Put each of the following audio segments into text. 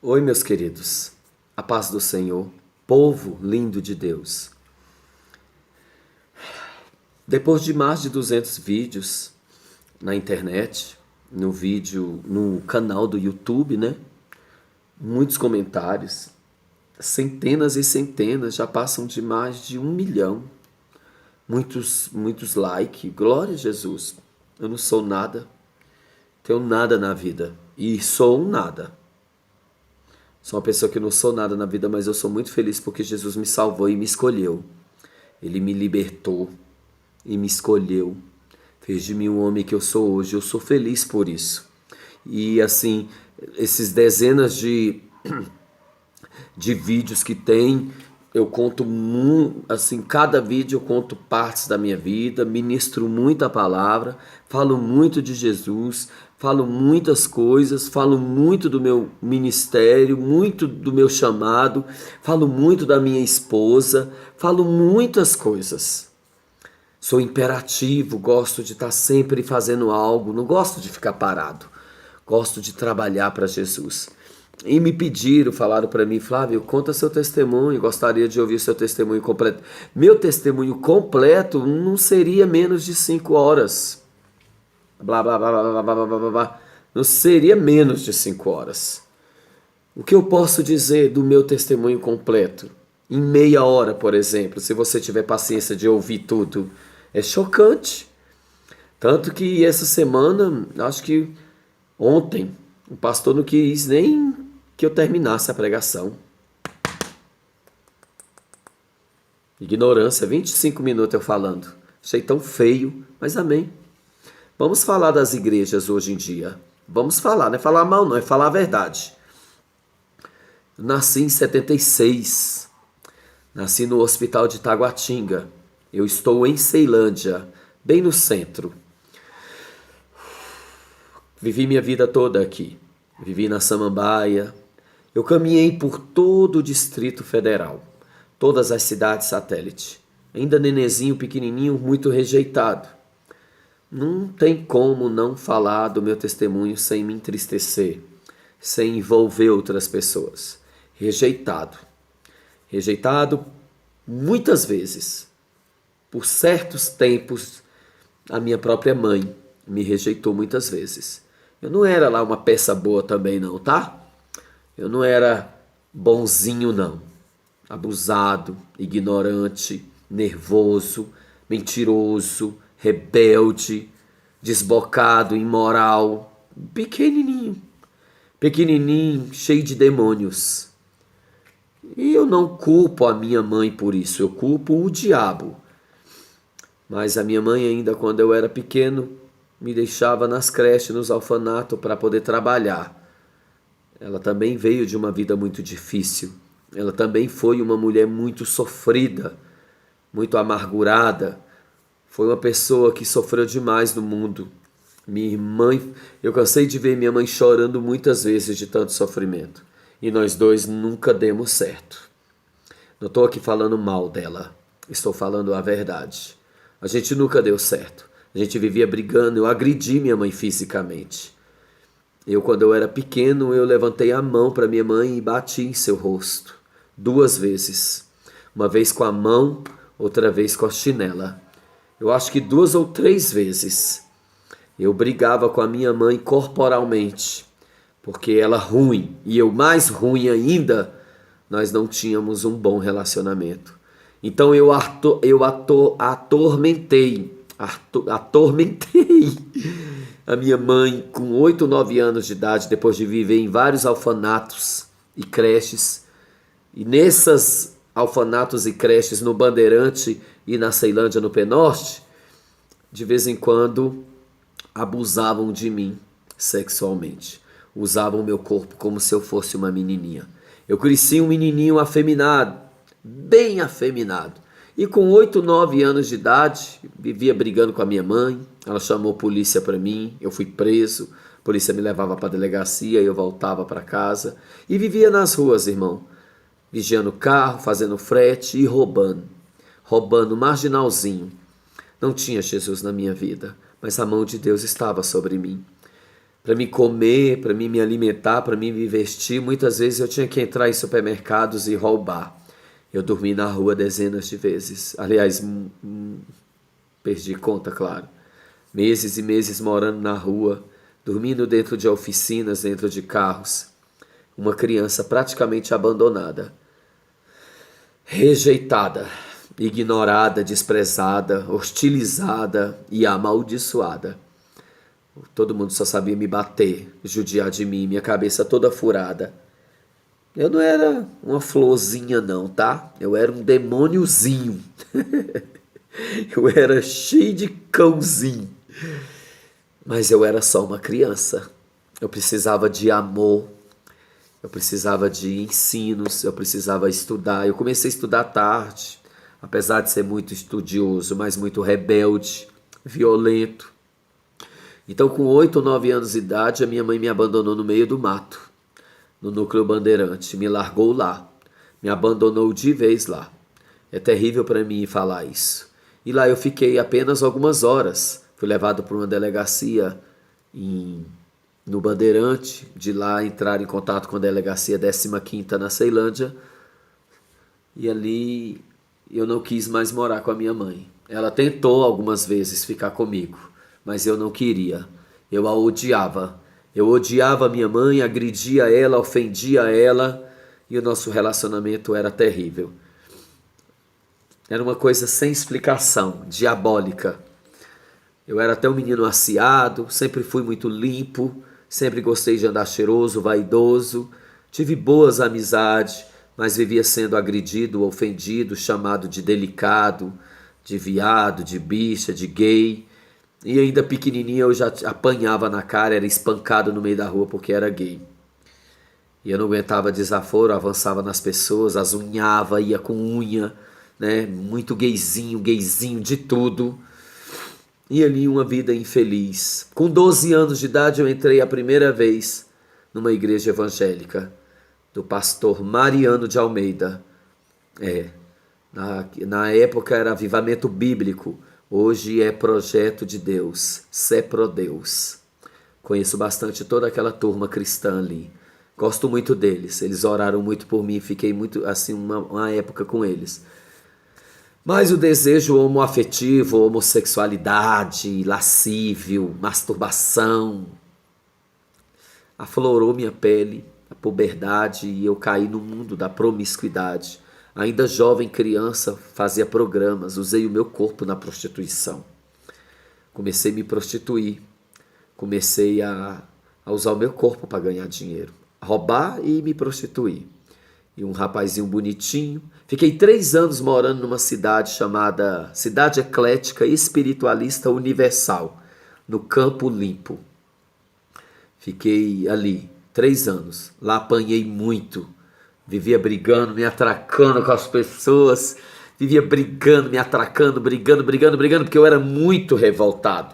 Oi, meus queridos, a paz do Senhor, povo lindo de Deus. Depois de mais de 200 vídeos na internet, no canal do YouTube, né? Muitos comentários, centenas e centenas, já passam de mais de 1 milhão. Muitos likes, glória a Jesus. Eu não sou nada, tenho nada na vida e sou um nada. Sou uma pessoa que não sou nada na vida, mas eu sou muito feliz porque Jesus me salvou e me escolheu. Ele me libertou e me escolheu. Fez de mim o homem que eu sou hoje. Eu sou feliz por isso. E assim, esses dezenas de vídeos que tem, eu conto assim, cada vídeo eu conto partes da minha vida, ministro muita palavra, falo muito de Jesus, falo muitas coisas, falo muito do meu ministério, muito do meu chamado, falo muito da minha esposa, falo muitas coisas. Sou imperativo, gosto de estar sempre fazendo algo, não gosto de ficar parado, gosto de trabalhar para Jesus. E me pediram, falaram para mim, Flávio, conta seu testemunho, gostaria de ouvir seu testemunho completo. Meu testemunho completo não seria menos de 5 horas. Blá, blá, blá, blá, blá, blá, blá, blá, blá. Não seria menos de 5 horas. O que eu posso dizer do meu testemunho completo? Em meia hora, por exemplo, se você tiver paciência de ouvir tudo, é chocante. Tanto que essa semana, acho que ontem, o pastor não quis nem que eu terminasse a pregação. Ignorância, 25 minutos eu falando. Achei tão feio, mas amém. Vamos falar das igrejas hoje em dia. Vamos falar, não é falar mal não, é falar a verdade. Eu nasci em 76. Nasci no hospital de Taguatinga. Eu estou em Ceilândia, bem no centro. Vivi minha vida toda aqui. Vivi na Samambaia. Eu caminhei por todo o Distrito Federal, todas as cidades satélite. Ainda nenezinho, pequenininho, muito rejeitado. Não tem como não falar do meu testemunho sem me entristecer, sem envolver outras pessoas. Rejeitado. Rejeitado muitas vezes. Por certos tempos, a minha própria mãe me rejeitou muitas vezes. Eu não era lá uma peça boa também não, tá? Eu não era bonzinho não. Abusado, ignorante, nervoso, mentiroso, rebelde, desbocado, imoral, pequenininho, cheio de demônios. E eu não culpo a minha mãe por isso, eu culpo o diabo. Mas a minha mãe ainda quando eu era pequeno me deixava nas creches, nos orfanatos para poder trabalhar. Ela também veio de uma vida muito difícil. Ela também foi uma mulher muito sofrida, muito amargurada. Foi uma pessoa que sofreu demais no mundo. Minha mãe, eu cansei de ver minha mãe chorando muitas vezes de tanto sofrimento. E nós dois nunca demos certo. Não estou aqui falando mal dela, estou falando a verdade. A gente nunca deu certo. A gente vivia brigando, eu agredi minha mãe fisicamente. Quando eu era pequeno, eu levantei a mão para minha mãe e bati em seu rosto. 2 vezes. Uma vez com a mão, outra vez com a chinela. Eu acho que 2 ou 3 vezes. Eu brigava com a minha mãe corporalmente. Porque ela ruim e eu mais ruim ainda, nós não tínhamos um bom relacionamento. Então eu atormentei a minha mãe com 8, 9 anos de idade, depois de viver em vários orfanatos e creches. E nessas orfanatos e creches, no Bandeirante e na Ceilândia, no Penorte, de vez em quando abusavam de mim sexualmente. Usavam o meu corpo como se eu fosse uma menininha. Eu cresci um menininho afeminado, bem afeminado. E com 8, 9 anos de idade, vivia brigando com a minha mãe. Ela chamou a polícia para mim, eu fui preso. A polícia me levava para a delegacia e eu voltava para casa. E vivia nas ruas, irmão. Vigiando o carro, fazendo frete e roubando. Roubando, marginalzinho. Não tinha Jesus na minha vida, mas a mão de Deus estava sobre mim. Para me comer, para me alimentar, para me vestir, muitas vezes eu tinha que entrar em supermercados e roubar. Eu dormi na rua dezenas de vezes. Aliás, perdi conta, claro. Meses e meses morando na rua, dormindo dentro de oficinas, dentro de carros. Uma criança praticamente abandonada, rejeitada, ignorada, desprezada, hostilizada e amaldiçoada. Todo mundo só sabia me bater, judiar de mim, minha cabeça toda furada. Eu não era uma florzinha não, tá? Eu era um demôniozinho. Eu era cheio de cãozinho. Mas eu era só uma criança. Eu precisava de amor. Eu precisava de ensinos. Eu precisava estudar. Eu comecei a estudar tarde. Apesar de ser muito estudioso, mas muito rebelde, violento. Então, com 8 ou 9 anos de idade, a minha mãe me abandonou no meio do mato, no núcleo Bandeirante. Me largou lá. Me abandonou de vez lá. É terrível para mim falar isso. E lá eu fiquei apenas algumas horas. Fui levado para uma delegacia no Bandeirante. De lá entrar em contato com a delegacia 15ª na Ceilândia. E ali eu não quis mais morar com a minha mãe. Ela tentou algumas vezes ficar comigo, mas eu não queria. Eu a odiava. Eu odiava a minha mãe, agredia ela, ofendia ela. E o nosso relacionamento era terrível. Era uma coisa sem explicação, diabólica. Eu era até um menino aciado, sempre fui muito limpo, sempre gostei de andar cheiroso, vaidoso. Tive boas amizades, mas vivia sendo agredido, ofendido, chamado de delicado, de viado, de bicha, de gay. E ainda pequenininho eu já apanhava na cara, era espancado no meio da rua porque era gay. E eu não aguentava desaforo, avançava nas pessoas, as unhava, ia com unha, né? Muito gayzinho, gayzinho de tudo. E ali uma vida infeliz. Com 12 anos de idade eu entrei a primeira vez numa igreja evangélica do pastor Mariano de Almeida. Na época era Avivamento Bíblico, hoje é Projeto de Deus, Ceprodeus. Conheço bastante toda aquela turma cristã ali. Gosto muito deles, eles oraram muito por mim, fiquei muito assim uma época com eles. Mas o desejo homoafetivo, homossexualidade, lascívio, masturbação, aflorou minha pele, a puberdade, e eu caí no mundo da promiscuidade. Ainda jovem, criança, fazia programas, usei o meu corpo na prostituição. Comecei a me prostituir, comecei a usar o meu corpo para ganhar dinheiro, a roubar e me prostituir. E um rapazinho bonitinho. Fiquei 3 anos morando numa cidade chamada Cidade Eclética Espiritualista Universal, no Campo Limpo. Fiquei ali 3 anos. Lá apanhei muito. Vivia brigando, me atracando com as pessoas. Vivia brigando, me atracando, brigando, porque eu era muito revoltado,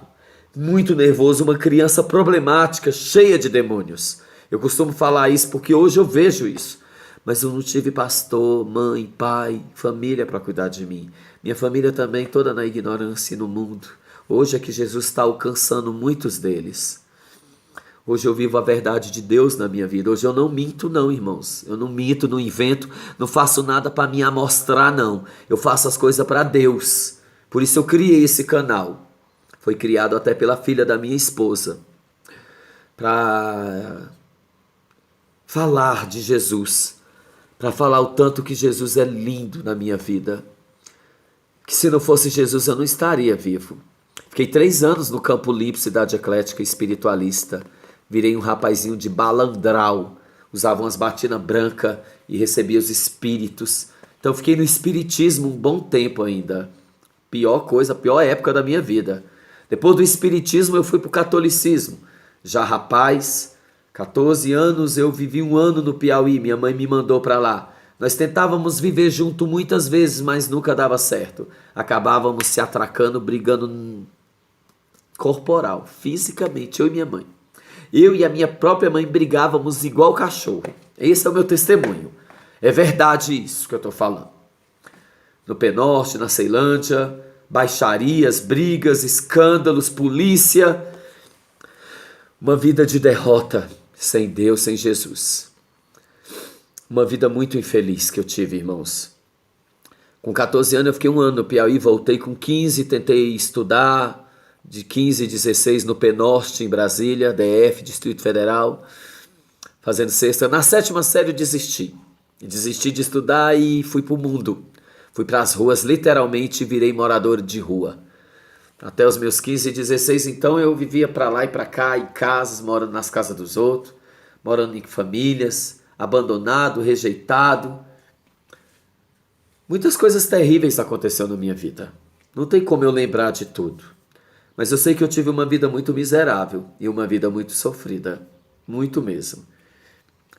muito nervoso, uma criança problemática, cheia de demônios. Eu costumo falar isso porque hoje eu vejo isso. Mas eu não tive pastor, mãe, pai, família para cuidar de mim. Minha família também toda na ignorância e no mundo. Hoje é que Jesus está alcançando muitos deles. Hoje eu vivo a verdade de Deus na minha vida. Hoje eu não minto não, irmãos. Eu não minto, não invento, não faço nada para me amostrar não. Eu faço as coisas para Deus. Por isso eu criei esse canal. Foi criado até pela filha da minha esposa. Para falar de Jesus. Para falar o tanto que Jesus é lindo na minha vida. Que se não fosse Jesus eu não estaria vivo. Fiquei 3 anos no Campo Limpo, Cidade Eclética Espiritualista. Virei um rapazinho de balandral. Usava umas batinas brancas e recebia os espíritos. Então fiquei no espiritismo um bom tempo ainda. Pior coisa, pior época da minha vida. Depois do espiritismo eu fui para o catolicismo. Já rapaz, 14 anos, eu vivi 1 ano no Piauí, minha mãe me mandou para lá. Nós tentávamos viver junto muitas vezes, mas nunca dava certo. Acabávamos se atracando, brigando corporal, fisicamente, eu e minha mãe. Eu e a minha própria mãe brigávamos igual cachorro. Esse é o meu testemunho. É verdade isso que eu estou falando. No Penorte, na Ceilândia, baixarias, brigas, escândalos, polícia. Uma vida de derrota, sem Deus, sem Jesus. Uma vida muito infeliz que eu tive, irmãos. Com 14 anos eu fiquei um ano no Piauí, voltei com 15, tentei estudar, de 15 e 16 no Penorte, em Brasília, DF, Distrito Federal, fazendo sexta. Na sétima série eu desisti. Desisti de estudar e fui para o mundo. Fui para as ruas, literalmente virei morador de rua. Até os meus 15 e 16, então, eu vivia para lá e para cá, em casas, morando nas casas dos outros, morando em famílias, abandonado, rejeitado. Muitas coisas terríveis aconteceram na minha vida. Não tem como eu lembrar de tudo. Mas eu sei que eu tive uma vida muito miserável e uma vida muito sofrida. Muito mesmo.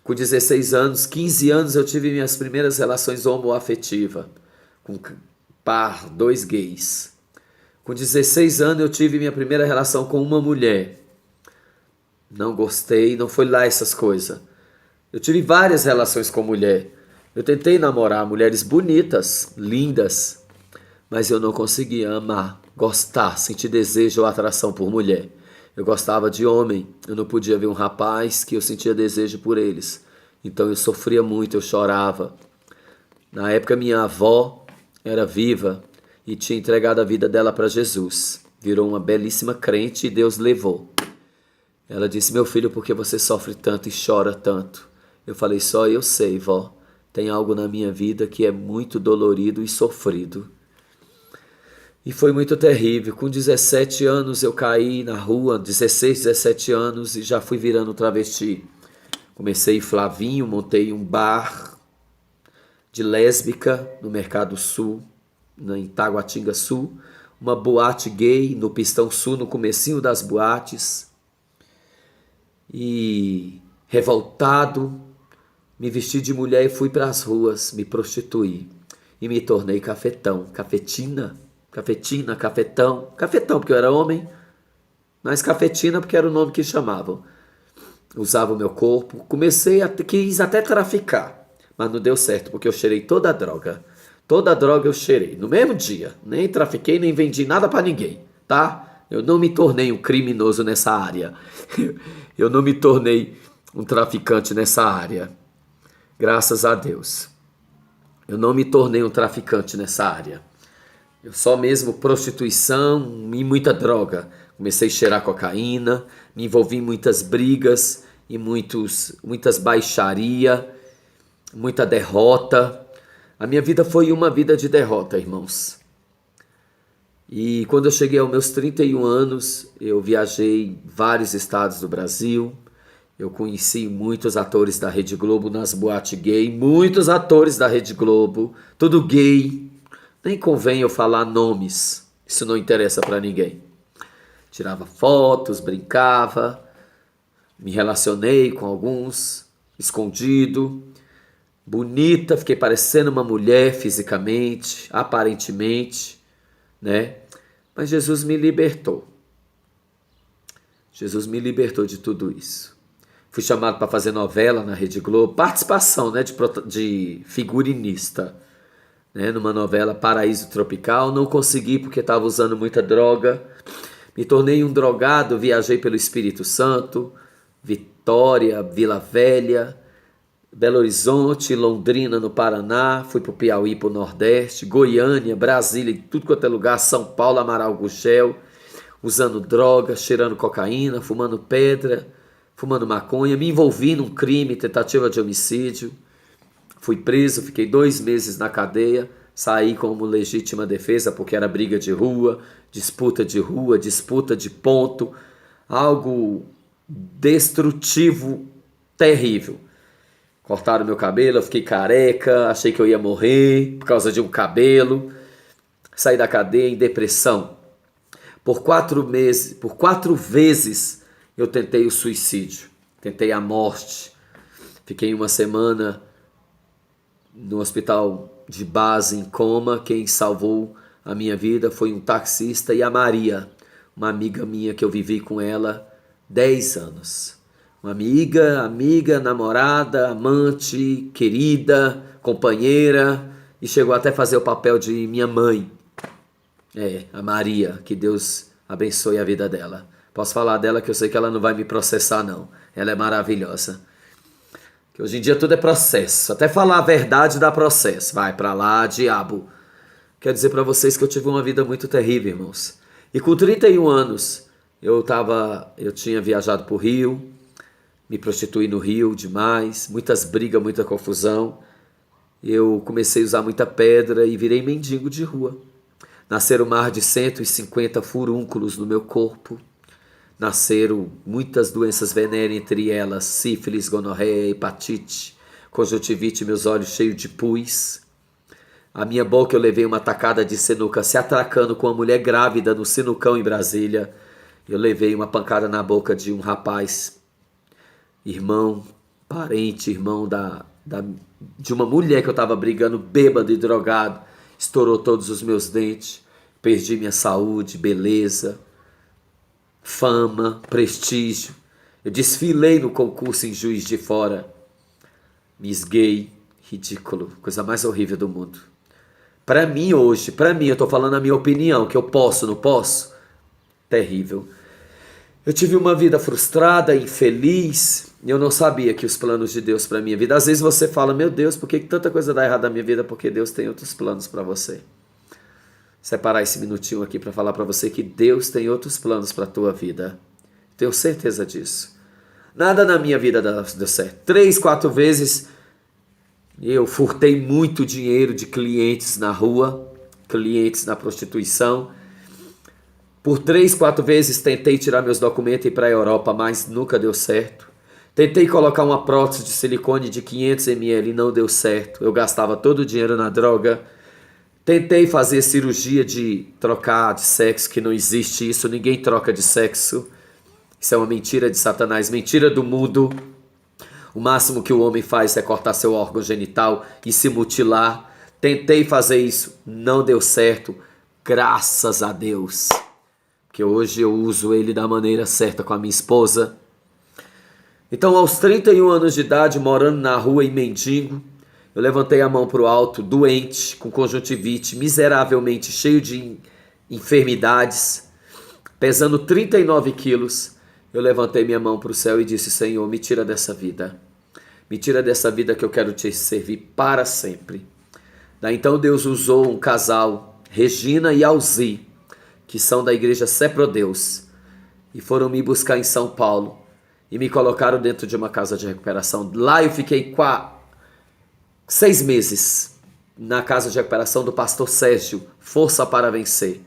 Com 16 anos, 15 anos, eu tive minhas primeiras relações homoafetivas. Com dois gays. Com 16 anos, eu tive minha primeira relação com uma mulher. Não gostei, não foi lá essas coisas. Eu tive várias relações com mulher. Eu tentei namorar mulheres bonitas, lindas, mas eu não conseguia amar, gostar, sentir desejo ou atração por mulher. Eu gostava de homem, eu não podia ver um rapaz que eu sentia desejo por eles. Então eu sofria muito, eu chorava. Na época minha avó era viva e tinha entregado a vida dela para Jesus. Virou uma belíssima crente e Deus levou. Ela disse: meu filho, por que você sofre tanto e chora tanto? Eu falei: só eu sei, vó. Tem algo na minha vida que é muito dolorido e sofrido. E foi muito terrível. Com 17 anos eu caí na rua, 16, 17 anos, e já fui virando travesti. Comecei em Flavinho, montei um bar de lésbica no Mercado Sul, em Taguatinga Sul. Uma boate gay no Pistão Sul, no comecinho das boates. E revoltado, me vesti de mulher e fui para as ruas, me prostituí. E me tornei cafetão, cafetina, cafetão porque eu era homem, mas cafetina porque era o nome que chamavam. Usava o meu corpo, quis até traficar, mas não deu certo porque eu cheirei toda a droga. Toda a droga eu cheirei, no mesmo dia. Nem trafiquei, nem vendi nada para ninguém, tá? Eu não me tornei um criminoso nessa área. Eu não me tornei um traficante nessa área. Graças a Deus. Eu não me tornei um traficante nessa área. Eu só mesmo prostituição e muita droga. Comecei a cheirar cocaína, me envolvi em muitas brigas, e muitas baixaria, muita derrota. A minha vida foi uma vida de derrota, irmãos. E quando eu cheguei aos meus 31 anos, eu viajei em vários estados do Brasil. Eu conheci muitos atores da Rede Globo nas boates gay, muitos atores da Rede Globo, tudo gay. Nem convém eu falar nomes, isso não interessa para ninguém. Tirava fotos, brincava, me relacionei com alguns, escondido, bonita, fiquei parecendo uma mulher fisicamente, aparentemente, né? Mas Jesus me libertou. Jesus me libertou de tudo isso. Fui chamado para fazer novela na Rede Globo, participação, né, de figurinista, né, numa novela Paraíso Tropical. Não consegui porque estava usando muita droga. Me tornei um drogado, viajei pelo Espírito Santo, Vitória, Vila Velha, Belo Horizonte, Londrina, no Paraná. Fui para o Piauí, para o Nordeste, Goiânia, Brasília, em tudo quanto é lugar, São Paulo, Amaral Gurgel, usando droga, cheirando cocaína, fumando pedra, fumando maconha, me envolvi num crime, tentativa de homicídio. Fui preso, fiquei 2 meses na cadeia, saí como legítima defesa porque era briga de rua, disputa de ponto, algo destrutivo, terrível. Cortaram meu cabelo, eu fiquei careca, achei que eu ia morrer por causa de um cabelo. Saí da cadeia em depressão. Por 4 vezes eu tentei o suicídio, tentei a morte. Fiquei 1 semana no hospital de base em coma. Quem salvou a minha vida foi um taxista e a Maria, uma amiga minha que eu vivi com ela 10 anos. Uma amiga, namorada, amante, querida, companheira, e chegou até a fazer o papel de minha mãe. A Maria, que Deus abençoe a vida dela. Posso falar dela que eu sei que ela não vai me processar, não. Ela é maravilhosa. Que hoje em dia tudo é processo. Até falar a verdade dá processo. Vai pra lá, diabo. Quero dizer pra vocês que eu tive uma vida muito terrível, irmãos. E com 31 anos, eu tinha viajado pro Rio, me prostituí no Rio demais, muitas brigas, muita confusão. Eu comecei a usar muita pedra e virei mendigo de rua. Nasceram mais de 150 furúnculos no meu corpo. Nasceram muitas doenças venéreas, entre elas sífilis, gonorreia, hepatite, conjuntivite, meus olhos cheios de pus. A minha boca eu levei uma tacada de sinuca se atracando com uma mulher grávida no sinucão em Brasília. Eu levei uma pancada na boca de um rapaz, irmão, parente, irmão de uma mulher que eu estava brigando, bêbado e drogado. Estourou todos os meus dentes, perdi minha saúde, beleza, fama, prestígio. Eu desfilei no concurso em Juiz de Fora. Miss Gay, ridículo, coisa mais horrível do mundo. Para mim hoje, eu tô falando a minha opinião, que eu posso, não posso? Terrível. Eu tive uma vida frustrada, infeliz, e eu não sabia que os planos de Deus para minha vida. Às vezes você fala, meu Deus, por que tanta coisa dá errado na minha vida? Porque Deus tem outros planos para você. Separar esse minutinho aqui para falar para você que Deus tem outros planos para a tua vida. Tenho certeza disso. Nada na minha vida deu certo. 3, 4 vezes eu furtei muito dinheiro de clientes na rua, clientes na prostituição. Por 3, 4 vezes tentei tirar meus documentos e ir para a Europa, mas nunca deu certo. Tentei colocar uma prótese de silicone de 500 ml e não deu certo. Eu gastava todo o dinheiro na droga. Tentei fazer cirurgia de trocar de sexo, que não existe isso, ninguém troca de sexo. Isso é uma mentira de Satanás, mentira do mundo. O máximo que o homem faz é cortar seu órgão genital e se mutilar. Tentei fazer isso, não deu certo, graças a Deus. Porque hoje eu uso ele da maneira certa com a minha esposa. Então, aos 31 anos de idade, morando na rua e mendigo, eu levantei a mão para o alto, doente, com conjuntivite, miseravelmente cheio de enfermidades, pesando 39 quilos. Eu levantei minha mão para o céu e disse, Senhor, me tira dessa vida. Me tira dessa vida que eu quero te servir para sempre. Daí então Deus usou um casal, Regina e Alzi, que são da igreja Seprodeus, e foram me buscar em São Paulo e me colocaram dentro de uma casa de recuperação. Lá eu fiquei 6 meses na casa de recuperação do pastor Sérgio, Força para Vencer.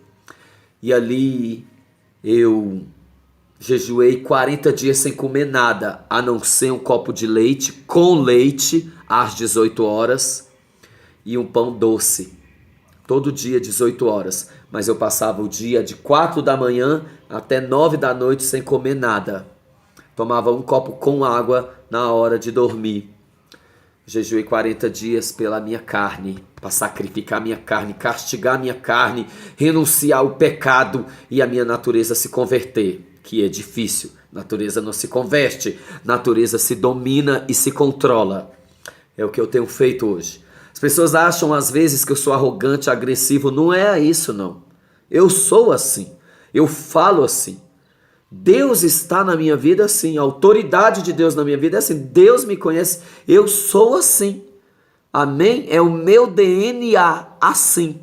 E ali eu jejuei 40 dias sem comer nada, a não ser um copo de leite, com leite, às 18 horas, e um pão doce. Todo dia, 18 horas. Mas eu passava o dia de 4 da manhã até 9 da noite sem comer nada. Tomava um copo com água na hora de dormir. Jejuei 40 dias pela minha carne, para sacrificar minha carne, castigar minha carne, renunciar ao pecado e a minha natureza se converter, que é difícil. Natureza não se converte, natureza se domina e se controla. É o que eu tenho feito hoje. As pessoas acham às vezes que eu sou arrogante, agressivo. Não é isso, não. Eu sou assim, eu falo assim. Deus está na minha vida assim, a autoridade de Deus na minha vida é assim, Deus me conhece, eu sou assim, amém? É o meu DNA assim,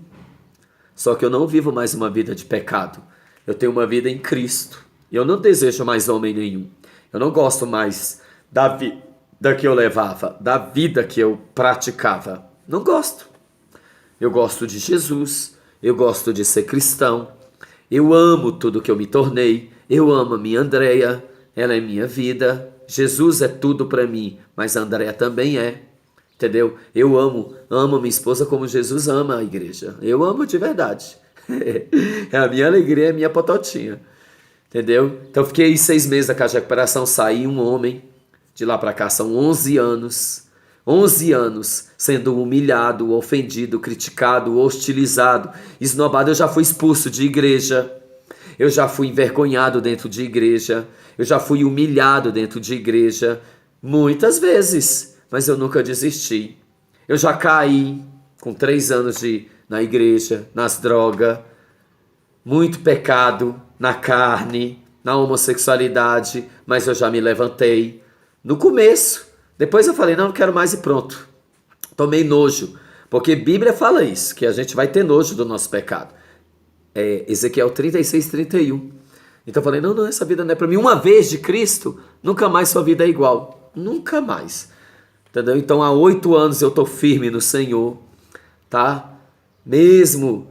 só que eu não vivo mais uma vida de pecado, eu tenho uma vida em Cristo, eu não desejo mais homem nenhum, eu não gosto mais da vida que eu levava, da vida que eu praticava, não gosto, eu gosto de Jesus, eu gosto de ser cristão, eu amo tudo que eu me tornei. Eu amo a minha Andréia, ela é minha vida. Jesus é tudo para mim, mas a Andréia também é. Entendeu? Eu amo minha esposa como Jesus ama a igreja. Eu amo de verdade. É a minha alegria, é a minha pototinha. Entendeu? Então fiquei 6 meses na casa de recuperação, saí um homem. De lá para cá são 11 anos. 11 anos sendo humilhado, ofendido, criticado, hostilizado, esnobado. Eu já fui expulso de igreja. Eu já fui envergonhado dentro de igreja, eu já fui humilhado dentro de igreja, muitas vezes, mas eu nunca desisti. Eu já caí com 3 anos na igreja, nas drogas, muito pecado na carne, na homossexualidade, mas eu já me levantei. No começo. Depois eu falei, não quero mais e pronto. Tomei nojo. Porque Bíblia fala isso, que a gente vai ter nojo do nosso pecado. Ezequiel 36:31. Então eu falei, não, essa vida não é para mim. Uma vez de Cristo, nunca mais sua vida é igual. Nunca mais. Entendeu? Então há 8 anos eu estou firme no Senhor, tá? Mesmo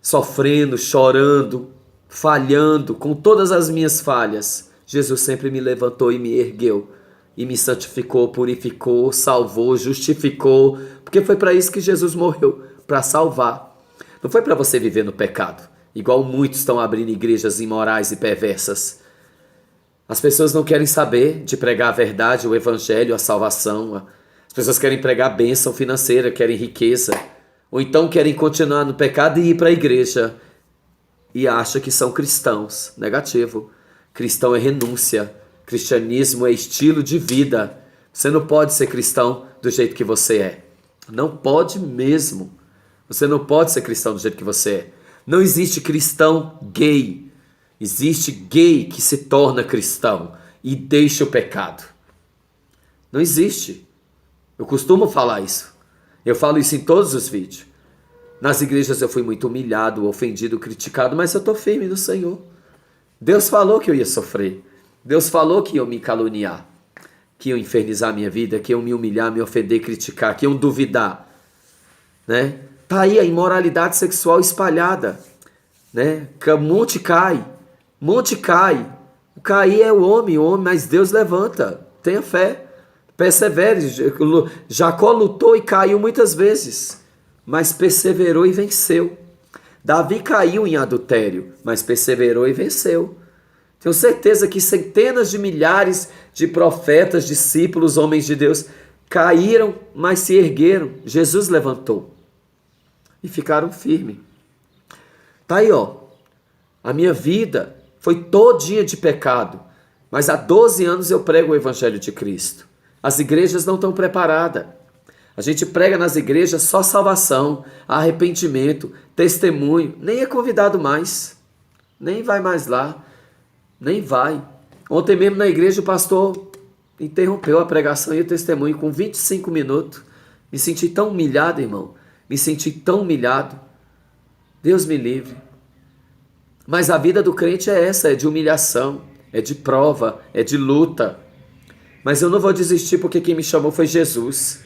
sofrendo, chorando, falhando, com todas as minhas falhas, Jesus sempre me levantou e me ergueu. E me santificou, purificou, salvou, justificou. Porque foi para isso que Jesus morreu, para salvar. Não foi para você viver no pecado, igual muitos estão abrindo igrejas imorais e perversas. As pessoas não querem saber de pregar a verdade, o evangelho, a salvação. As pessoas querem pregar bênção financeira, querem riqueza. Ou então querem continuar no pecado e ir para a igreja. E acham que são cristãos. Negativo. Cristão é renúncia. Cristianismo é estilo de vida. Você não pode ser cristão do jeito que você é. Não pode mesmo. Você não pode ser cristão do jeito que você é. Não existe cristão gay. Existe gay que se torna cristão e deixa o pecado. Não existe. Eu costumo falar isso. Eu falo isso em todos os vídeos. Nas igrejas eu fui muito humilhado, ofendido, criticado, mas eu estou firme no Senhor. Deus falou que eu ia sofrer. Deus falou que iam me caluniar, que iam infernizar a minha vida, que iam me humilhar, me ofender, criticar, que iam duvidar. Né? Tá aí a imoralidade sexual espalhada. Né? Monte cai. Monte cai. O cair é o homem, mas Deus levanta. Tenha fé. Persevere. Jacó lutou e caiu muitas vezes, mas perseverou e venceu. Davi caiu em adultério, mas perseverou e venceu. Tenho certeza que centenas de milhares de profetas, discípulos, homens de Deus caíram, mas se ergueram. Jesus levantou e ficaram firmes. Tá aí, ó. A minha vida foi todinha de pecado, mas há 12 anos eu prego o Evangelho de Cristo. As igrejas não estão preparadas. A gente prega nas igrejas só salvação, arrependimento, testemunho. Nem é convidado mais. Nem vai mais lá. Nem vai. Ontem mesmo na igreja o pastor interrompeu a pregação e o testemunho com 25 minutos. Me senti tão humilhado, irmão. Me senti tão humilhado. Deus me livre. Mas a vida do crente é essa, é de humilhação, é de prova, é de luta. Mas eu não vou desistir porque quem me chamou foi Jesus.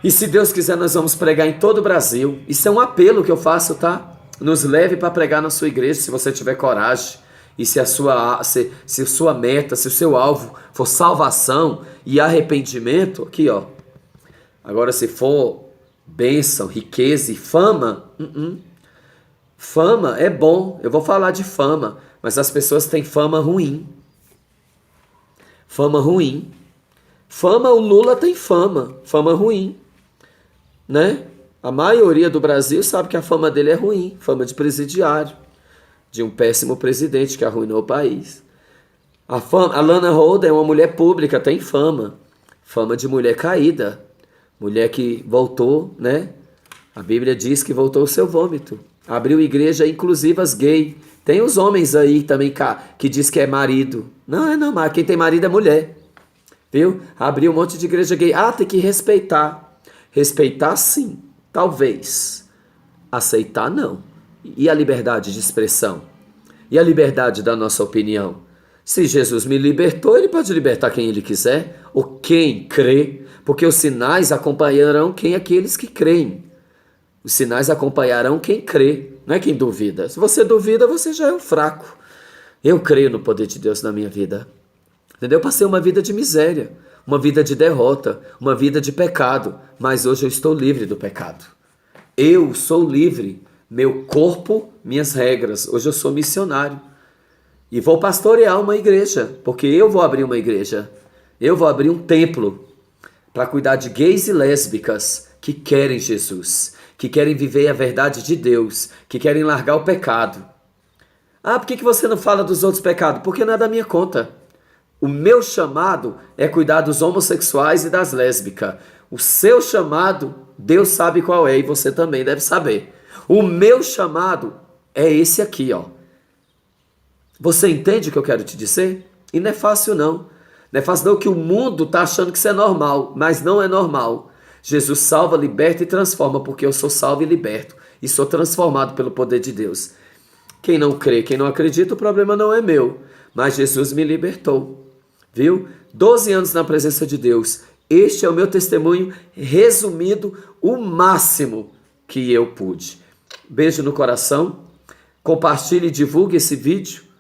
E se Deus quiser, nós vamos pregar em todo o Brasil. Isso é um apelo que eu faço, tá? Nos leve para pregar na sua igreja, se você tiver coragem. E se a sua meta, se o seu alvo for salvação e arrependimento, aqui ó. Agora se for bênção, riqueza e fama, fama é bom, eu vou falar de fama, mas as pessoas têm fama ruim. Fama ruim. Fama, o Lula tem fama ruim, né? A maioria do Brasil sabe que a fama dele é ruim, fama de presidiário, de um péssimo presidente que arruinou o país. A Lana Rhoades é uma mulher pública, tem fama de mulher caída, mulher que voltou, né? A Bíblia diz que voltou ao seu vômito. Abriu igreja inclusivas gay. Tem os homens aí também que diz que é marido. Não, mas quem tem marido é mulher. Viu? Abriu um monte de igreja gay. Tem que respeitar. Respeitar sim, talvez. Aceitar não. E a liberdade de expressão? E a liberdade da nossa opinião? Se Jesus me libertou, ele pode libertar quem ele quiser, ou quem crê, porque os sinais acompanharão aqueles que creem. Os sinais acompanharão quem crê, não é quem duvida. Se você duvida, você já é um fraco. Eu creio no poder de Deus na minha vida. Entendeu? Eu passei uma vida de miséria, uma vida de derrota, uma vida de pecado, mas hoje eu estou livre do pecado. Eu sou livre, meu corpo, minhas regras. Hoje eu sou missionário e vou pastorear uma igreja, porque eu vou abrir uma igreja. Eu vou abrir um templo para cuidar de gays e lésbicas que querem Jesus, que querem viver a verdade de Deus, que querem largar o pecado. Por que você não fala dos outros pecados? Porque não é da minha conta. O meu chamado é cuidar dos homossexuais e das lésbicas. O seu chamado, Deus sabe qual é e você também deve saber. O meu chamado é esse aqui, ó. Você entende o que eu quero te dizer? E não é fácil não. Não é fácil não que o mundo está achando que isso é normal, mas não é normal. Jesus salva, liberta e transforma, porque eu sou salvo e liberto. E sou transformado pelo poder de Deus. Quem não crê, quem não acredita, o problema não é meu. Mas Jesus me libertou. Viu? 12 anos na presença de Deus. Este é o meu testemunho resumido, o máximo que eu pude. Beijo no coração. Compartilhe e divulgue esse vídeo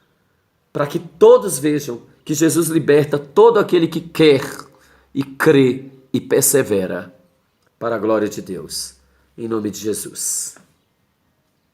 para que todos vejam que Jesus liberta todo aquele que quer e crê e persevera para a glória de Deus. Em nome de Jesus.